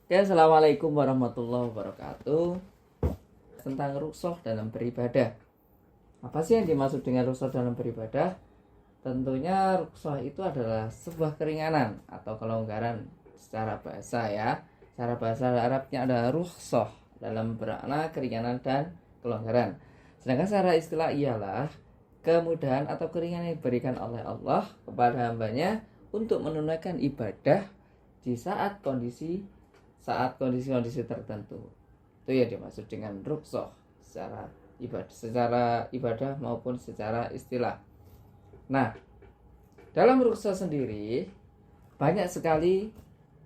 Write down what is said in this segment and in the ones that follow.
Oke, assalamualaikum warahmatullahi wabarakatuh. Tentang rukhsah dalam beribadah. Apa sih yang dimaksud dengan rukhsah dalam beribadah? Tentunya rukhsah itu adalah sebuah keringanan atau kelonggaran secara bahasa ya. Secara bahasa Arabnya adalah rukhsah dalam bermakna keringanan dan kelonggaran. Sedangkan secara istilah ialah kemudahan atau keringanan yang diberikan oleh Allah kepada hambanya untuk menunaikan ibadah di saat kondisi-kondisi tertentu. Itu ya dimaksud dengan rukhsah secara ibadah maupun secara istilah. Nah, dalam rukhsah sendiri banyak sekali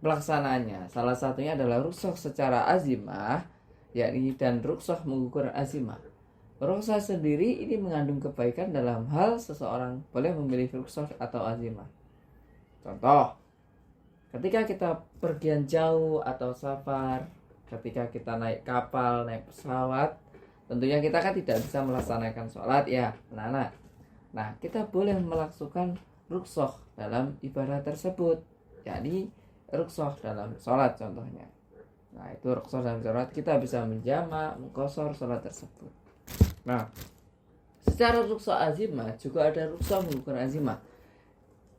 pelaksanaannya. Salah satunya adalah rukhsah secara azimah, yakni dan rukhsah mengukur azimah. Rukhsah sendiri ini mengandung kebaikan dalam hal seseorang boleh memilih rukhsah atau azimah. Contoh, ketika kita pergian jauh atau safar, ketika kita naik kapal, naik pesawat, tentunya kita kan tidak bisa melaksanakan sholat ya, anak-anak. Nah, kita boleh melakukan rukhsah dalam ibadah tersebut, yakni rukhsah dalam sholat contohnya. Nah, itu rukhsah dalam sholat, kita bisa menjamak, mengqashar sholat tersebut. Nah, secara rukhsah azimah juga ada rukhsah mengukur azimah.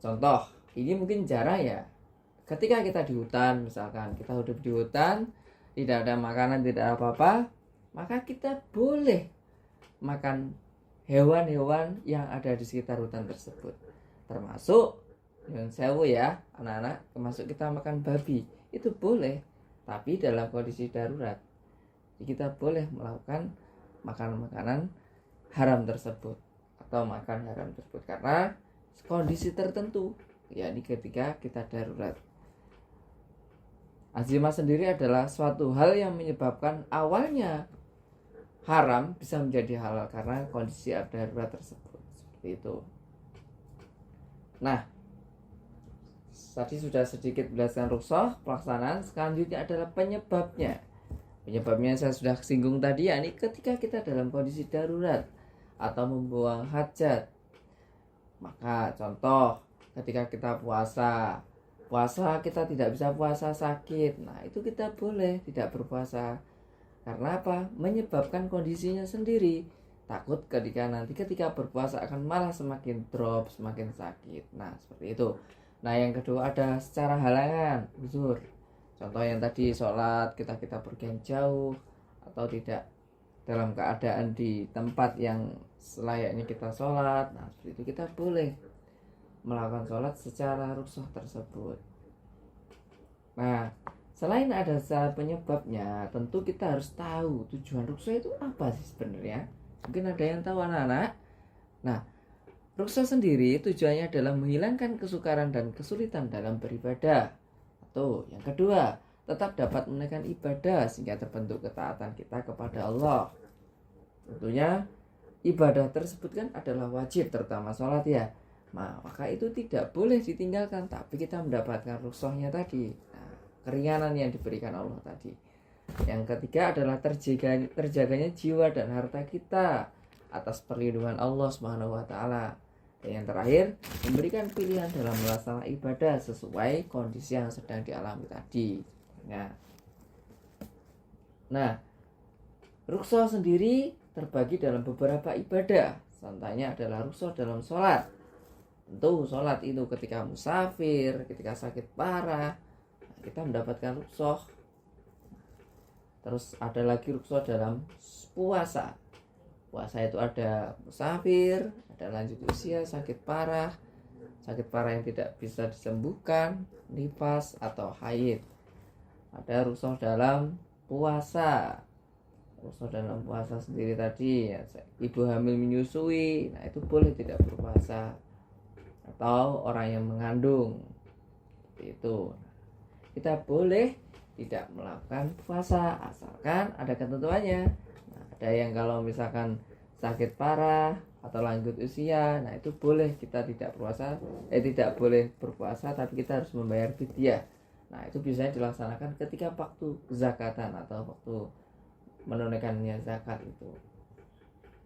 Contoh, ini mungkin jarang ya. Ketika kita di hutan, misalkan kita hidup di hutan, tidak ada makanan, tidak ada apa-apa, maka kita boleh makan hewan-hewan yang ada di sekitar hutan tersebut. Termasuk yang sewu ya, anak-anak, termasuk kita makan babi, itu boleh, tapi dalam kondisi darurat. Jadi kita boleh melakukan makanan haram tersebut atau makan haram tersebut karena kondisi tertentu, yakni ketika kita darurat. Azimah sendiri adalah suatu hal yang menyebabkan awalnya haram bisa menjadi halal karena kondisi darurat tersebut. Seperti itu. Nah, tadi sudah sedikit menjelaskan rukhsah, pelaksanaan. Selanjutnya adalah penyebabnya. Penyebabnya saya sudah singgung tadi, yakni ketika kita dalam kondisi darurat atau membuang hajat. Maka contoh, ketika kita puasa kita tidak bisa puasa sakit, nah itu kita boleh tidak berpuasa. Karena apa? Menyebabkan kondisinya sendiri. Takut ketika berpuasa akan malah semakin drop, semakin sakit. Nah seperti itu. Nah yang kedua ada secara halangan, uzur. Contoh yang tadi sholat kita pergi jauh atau tidak dalam keadaan di tempat yang selayaknya kita sholat. Nah seperti itu kita boleh melakukan sholat secara rukhsah tersebut. Nah, selain ada secara penyebabnya, tentu kita harus tahu tujuan rukhsah itu apa sih sebenarnya. Mungkin ada yang tahu anak-anak. Nah, rukhsah sendiri tujuannya adalah menghilangkan kesukaran dan kesulitan dalam beribadah. Atau yang kedua, tetap dapat menaikkan ibadah sehingga terbentuk ketaatan kita kepada Allah. Tentunya ibadah tersebut kan adalah wajib, terutama sholat ya. Nah, maka itu tidak boleh ditinggalkan, tapi kita mendapatkan rukhsahnya tadi. Nah, keringanan yang diberikan Allah tadi. Yang ketiga adalah terjaganya jiwa dan harta kita atas perlindungan Allah Subhanahu wa taala. Dan yang terakhir, memberikan pilihan dalam melaksanakan ibadah sesuai kondisi yang sedang dialami tadi. Nah, rukhsah sendiri terbagi dalam beberapa ibadah. Contohnya adalah rukhsah dalam sholat. Tentu sholat itu ketika musafir, ketika sakit parah, kita mendapatkan rukhsah. Terus ada lagi rukhsah dalam puasa. Puasa itu ada musafir, ada lanjut usia, sakit parah yang tidak bisa disembuhkan, nifas atau haid. Ada rukhsah dalam puasa. Rukhsah dalam puasa sendiri tadi ya, ibu hamil menyusui, nah itu boleh tidak berpuasa. Atau orang yang mengandung, seperti itu. Kita boleh tidak melakukan puasa asalkan ada ketentuannya. Nah, ada yang kalau misalkan sakit parah atau lanjut usia, nah itu boleh kita tidak boleh berpuasa, tapi kita harus membayar fidyah. Nah itu biasanya dilaksanakan ketika waktu zakatan atau waktu menunaikannya zakat itu.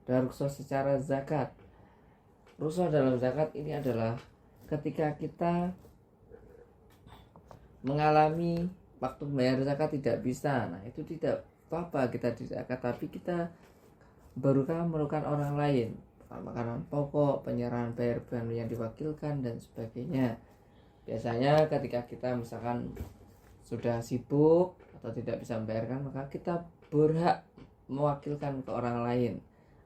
Dan rukhsah secara zakat. Rukhsah dalam zakat ini adalah ketika kita mengalami waktu bayar zakat tidak bisa, nah itu tidak apa-apa kita tidak zakat, tapi kita barukan merugikan orang lain, makanan pokok, penyerahan bayar bahan yang diwakilkan dan sebagainya. Biasanya ketika kita misalkan sudah sibuk atau tidak bisa membayarkan, maka kita berhak mewakilkan ke orang lain,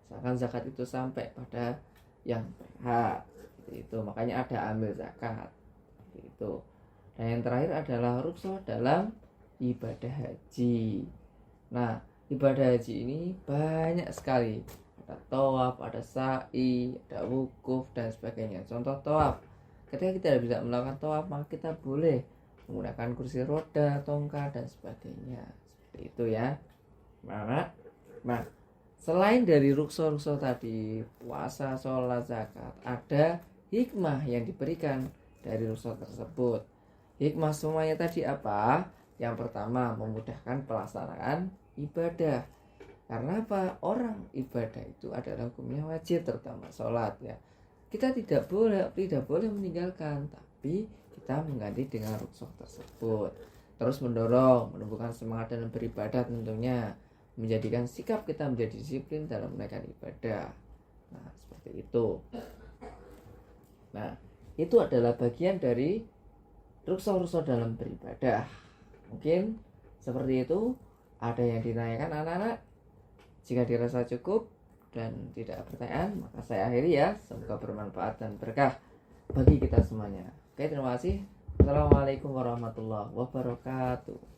misalkan zakat itu sampai pada yang berhak. Itu makanya ada amil zakat itu. Dan yang terakhir adalah rukhsah dalam ibadah haji. Nah, ibadah haji ini banyak sekali. Ada tawaf, ada sa'i, ada wukuf dan sebagainya. Contoh tawaf, ketika kita tidak bisa melakukan tawaf, maka kita boleh menggunakan kursi roda, tongkat dan sebagainya. Seperti itu ya. Nah, selain dari rukhsah tadi, puasa, sholat, zakat, ada hikmah yang diberikan dari rukhsah tersebut. Hikmah semuanya tadi apa? Yang pertama, memudahkan pelaksanaan ibadah. Karena apa? Orang ibadah itu adalah hukumnya wajib, terutama sholat ya. Kita tidak boleh meninggalkan, tapi kita mengganti dengan rukhsah tersebut. Terus menumbuhkan semangat dalam beribadah, tentunya menjadikan sikap kita menjadi disiplin dalam menunaikan ibadah. Nah, seperti itu. Nah, itu adalah bagian dari rukhsah dalam beribadah. Mungkin seperti itu. Ada yang ditanyakan anak-anak? Jika dirasa cukup dan tidak ada pertanyaan, maka saya akhiri ya. Semoga bermanfaat dan berkah bagi kita semuanya. Oke, terima kasih. Assalamualaikum warahmatullahi wabarakatuh.